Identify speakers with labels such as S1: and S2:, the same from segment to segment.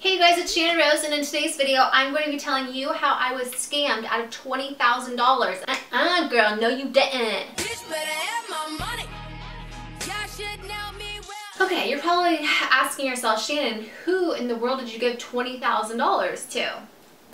S1: Hey guys, it's Channon Rose, and in today's video, I'm going to be telling you how I was scammed out of $20,000. Girl, no you didn't. Okay, you're probably asking yourself, Shannon, who in the world did you give $20,000 to?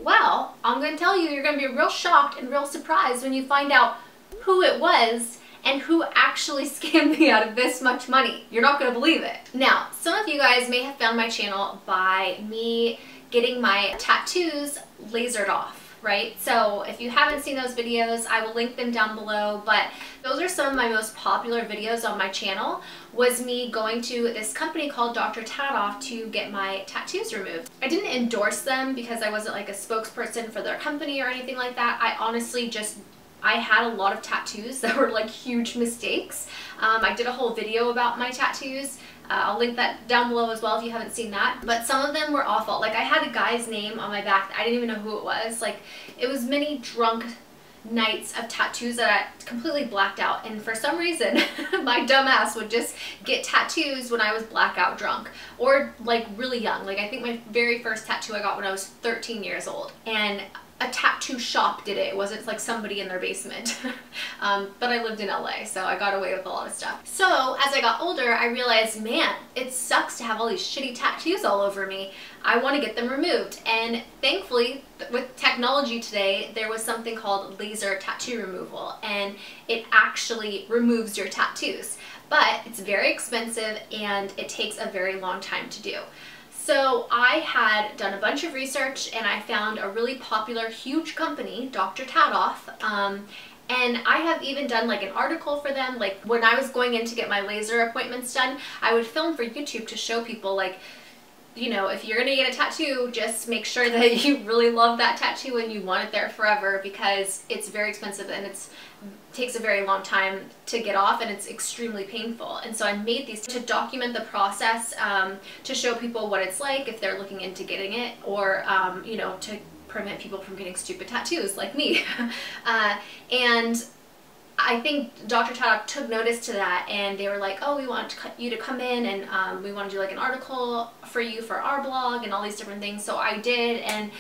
S1: Well, I'm going to tell you, you're going to be real shocked and real surprised when you find out who it was and who actually scammed me out of this much money. You're not going to believe it. Now, some of you guys may have found my channel by me getting my tattoos lasered off, right? So if you haven't seen those videos, I will link them down below, but those are some of my most popular videos on my channel, was me going to this company called Dr Tattoff to get my tattoos removed. I didn't endorse them because I wasn't like a spokesperson for their company or anything like that. I honestly just I had a lot of tattoos that were like huge mistakes. I did a whole video about my tattoos. I'll link that down below as well if you haven't seen that. But some of them were awful. Like I had a guy's name on my back. I didn't even know who it was. Like it was many drunk nights of tattoos that I completely blacked out, and for some reason my dumb ass would just get tattoos when I was blackout drunk or like really young. Like I think my very first tattoo I got when I was 13 years old, and a tattoo shop did it. It wasn't like somebody in their basement. But I lived in LA, so I got away with a lot of stuff. So as I got older, I realized, man, it sucks to have all these shitty tattoos all over me. I want to get them removed. And thankfully, with technology today, there was something called laser tattoo removal, and it actually removes your tattoos. But it's very expensive and it takes a very long time to do. So I had done a bunch of research and I found a really popular, huge company, Dr Tattoff, and I have even done like an article for them. Like when I was going in to get my laser appointments done, I would film for YouTube to show people, like, you know, if you're gonna get a tattoo, just make sure that you really love that tattoo and you want it there forever, because it's very expensive and it takes a very long time to get off and it's extremely painful. And so I made these to document the process, to show people what it's like if they're looking into getting it, or you know, to prevent people from getting stupid tattoos like me. And I think Dr. Tattoff took notice to that, and they were like, oh, we want you to come in and we want to do like an article for you for our blog and all these different things. So I did, and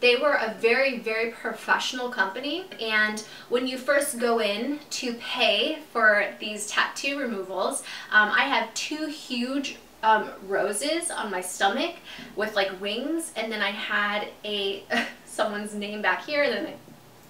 S1: they were a very, very professional company. And when you first go in to pay for these tattoo removals, I have two huge roses on my stomach with like wings, and then I had a someone's name back here, and then I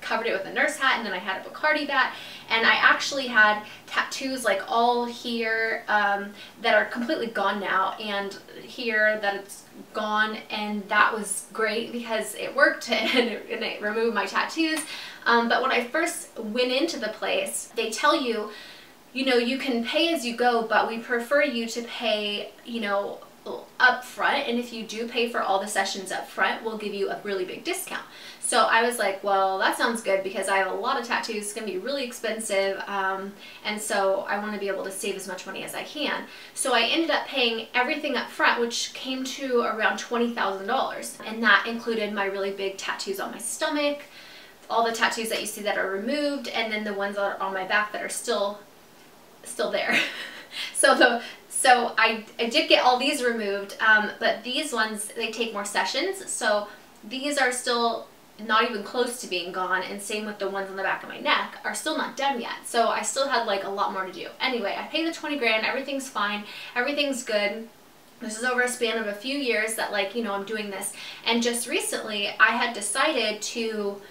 S1: covered it with a nurse hat, and then I had a Bacardi bat, and I actually had tattoos like all here that are completely gone now, and here that it's gone, and that was great because it worked and it removed my tattoos. But when I first went into the place, they tell you, you know, you can pay as you go, but we prefer you to pay, you know, up front, and if you do pay for all the sessions up front, we'll give you a really big discount. So I was like, well, that sounds good because I have a lot of tattoos. It's gonna be really expensive, and so I want to be able to save as much money as I can. So I ended up paying everything up front, which came to around $20,000, and that included my really big tattoos on my stomach, all the tattoos that you see that are removed, and then the ones that are on my back that are still there. So I did get all these removed, but these ones, they take more sessions, so these are still not even close to being gone, and same with the ones on the back of my neck are still not done yet. So I still had like a lot more to do. Anyway, I paid the 20 grand, everything's fine, everything's good. This is over a span of a few years that, like, you know, I'm doing this. And just recently I had decided to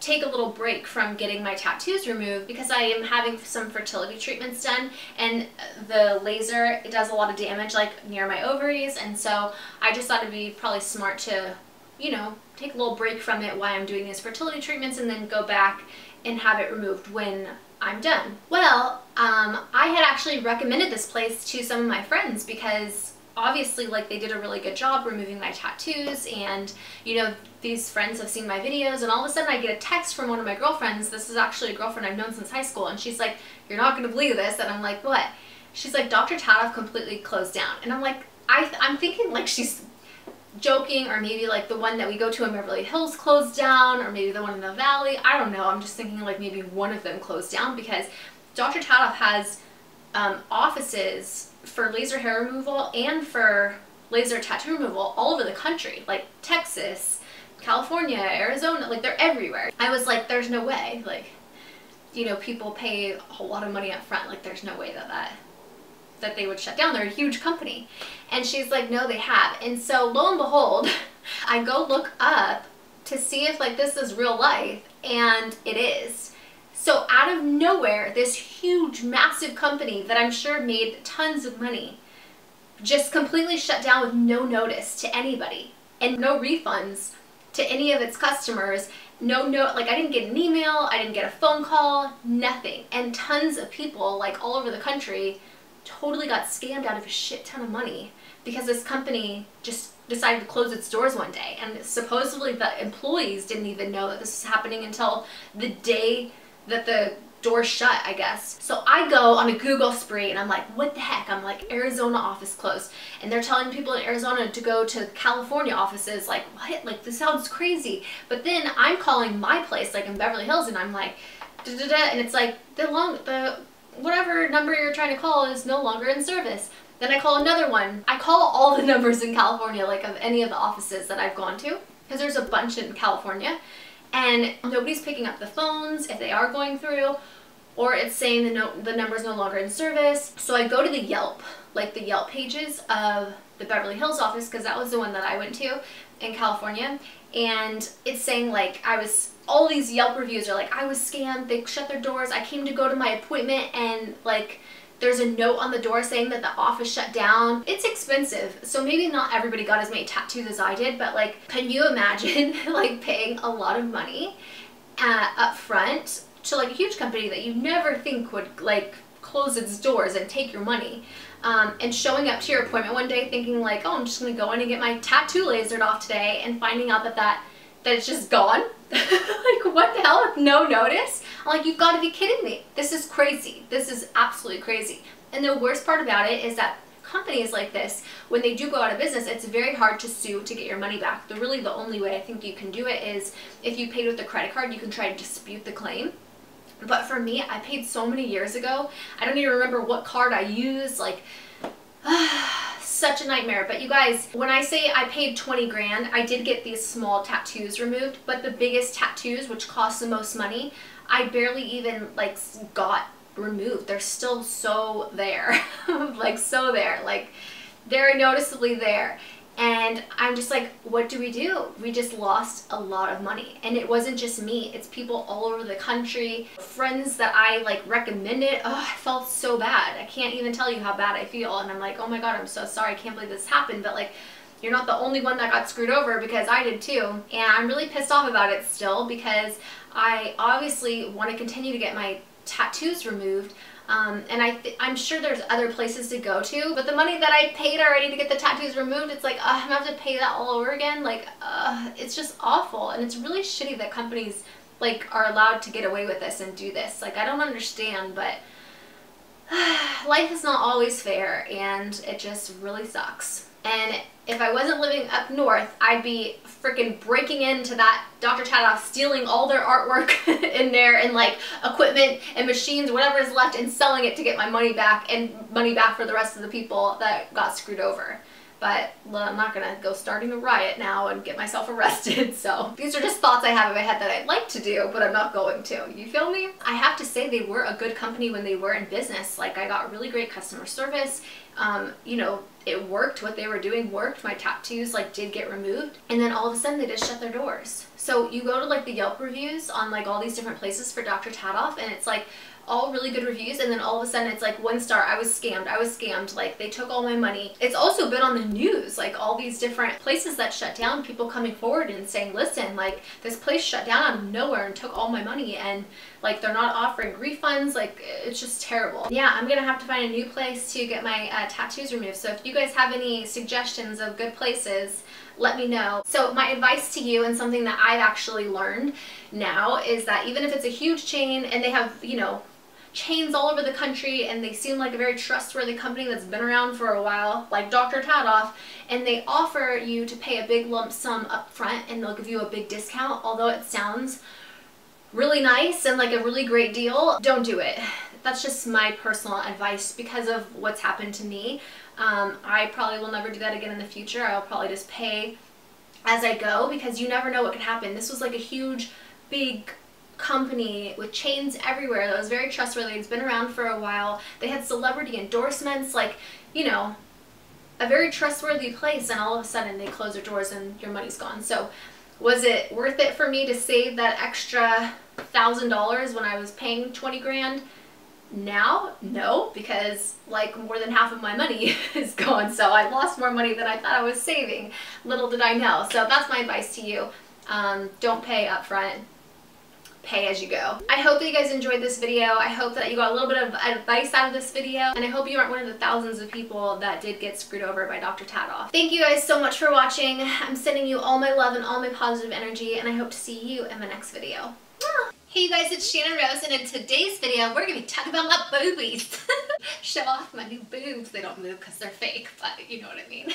S1: take a little break from getting my tattoos removed because I am having some fertility treatments done, and the laser, it does a lot of damage like near my ovaries, and so I just thought it'd be probably smart to, you know, take a little break from it while I'm doing these fertility treatments, and then go back and have it removed when I'm done. Well, I had actually recommended this place to some of my friends because obviously, like, they did a really good job removing my tattoos, and, you know, these friends have seen my videos, and all of a sudden I get a text from one of my girlfriends. This is actually a girlfriend I've known since high school, and she's like, you're not going to believe this. And I'm like, what? She's like, Dr. Tattoff completely closed down. And I'm like, I'm thinking like she's joking, or maybe like the one that we go to in Beverly Hills closed down, or maybe the one in the Valley. I don't know. I'm just thinking like maybe one of them closed down, because Dr. Tattoff has offices for laser hair removal and for laser tattoo removal all over the country, like Texas, California, Arizona, like they're everywhere. I was like, there's no way, like, you know, people pay a whole lot of money up front, like there's no way that they would shut down. They're a huge company. And she's like, no, they have. And so lo and behold, I go look up to see if like this is real life, and it is. So out of nowhere, this huge, massive company that I'm sure made tons of money just completely shut down with no notice to anybody and no refunds to any of its customers. Like I didn't get an email, I didn't get a phone call, nothing. And tons of people like all over the country totally got scammed out of a shit ton of money because this company just decided to close its doors one day. And supposedly the employees didn't even know that this was happening until the day that the door shut, I guess. So I go on a Google spree and I'm like, what the heck? I'm like, Arizona office closed. And they're telling people in Arizona to go to California offices. Like, what? Like, this sounds crazy. But then I'm calling my place, like in Beverly Hills, and I'm like, da da da, and it's like, whatever number you're trying to call is no longer in service. Then I call another one. I call all the numbers in California, like of any of the offices that I've gone to, because there's a bunch in California. And nobody's picking up the phones if they are going through, or it's saying the number's no longer in service. So I go to the Yelp, like the Yelp pages of the Beverly Hills office, because that was the one that I went to in California. And it's saying like all these Yelp reviews are like, I was scammed, they shut their doors, I came to go to my appointment, and like there's a note on the door saying that the office shut down. It's expensive, so maybe not everybody got as many tattoos as I did, but like, can you imagine like paying a lot of money up front to like a huge company that you never think would like close its doors and take your money, and showing up to your appointment one day thinking like, oh, I'm just gonna go in and get my tattoo lasered off today, and finding out that it's just gone? Like, what the hell, with no notice? I'm like, you've got to be kidding me. This is crazy. This is absolutely crazy. And the worst part about it is that companies like this, when they do go out of business, it's very hard to sue to get your money back. Really the only way I think you can do it is if you paid with a credit card, you can try to dispute the claim. But for me, I paid so many years ago, I don't even remember what card I used, like, such a nightmare. But you guys, when I say I paid 20 grand, I did get these small tattoos removed, but the biggest tattoos, which cost the most money, I barely even like got removed. They're still so there, like so there, like very noticeably there. And I'm just like, what do? We just lost a lot of money. And it wasn't just me, it's people all over the country, friends that I like recommended. Oh, I felt so bad. I can't even tell you how bad I feel. And I'm like, oh my God, I'm so sorry. I can't believe this happened. But like, you're not the only one that got screwed over, because I did too. And I'm really pissed off about it still, because I obviously want to continue to get my tattoos removed. And I'm sure there's other places to go to, but the money that I paid already to get the tattoos removed, it's like, I'm gonna have to pay that all over again. Like, it's just awful. And it's really shitty that companies like are allowed to get away with this and do this. Like, I don't understand, but life is not always fair, and it just really sucks. And if I wasn't living up north, I'd be freaking breaking into that Dr. Tattoff, stealing all their artwork in there, and like equipment and machines, whatever is left, and selling it to get my money back, and money back for the rest of the people that got screwed over. But well, I'm not gonna go starting a riot now and get myself arrested. So these are just thoughts I have in my head that I'd like to do, but I'm not going to. You feel me? I have to say they were a good company when they were in business. Like, I got really great customer service. You know, it worked. What they were doing worked. My tattoos like did get removed, and then all of a sudden they just shut their doors. So you go to like the Yelp reviews on like all these different places for Dr. Tattoff, and it's like all really good reviews, and then all of a sudden it's like 1 star, I was scammed, like they took all my money. It's also been on the news, like all these different places that shut down, people coming forward and saying, listen, like this place shut down out of nowhere and took all my money, and like they're not offering refunds. Like, it's just terrible. Yeah, I'm gonna have to find a new place to get my tattoos removed. So if you guys have any suggestions of good places, let me know. So my advice to you, and something that I've actually learned now, is that even if it's a huge chain and they have, you know, chains all over the country, and they seem like a very trustworthy company that's been around for a while, like Dr. Tattoff, and they offer you to pay a big lump sum up front and they'll give you a big discount, although it sounds really nice and like a really great deal, don't do it. That's just my personal advice because of what's happened to me. I probably will never do that again in the future. I'll probably just pay as I go, because you never know what could happen. This was like a huge, big company with chains everywhere that was very trustworthy. It's been around for a while. They had celebrity endorsements, like, you know, a very trustworthy place, and all of a sudden they close their doors and your money's gone. So was it worth it for me to save that extra $1,000 when I was paying 20 grand? Now, no, because like more than half of my money is gone. So I lost more money than I thought I was saving. Little did I know. So that's my advice to you. Don't pay up front. Pay as you go. I hope that you guys enjoyed this video. I hope that you got a little bit of advice out of this video, and I hope you aren't one of the thousands of people that did get screwed over by Dr. Tattoff. Thank you guys so much for watching. I'm sending you all my love and all my positive energy, and I hope to see you in my next video. Hey you guys, it's Channon Rose, and in today's video, we're going to be talking about my boobies. Show off my new boobs. They don't move because they're fake, but you know what I mean.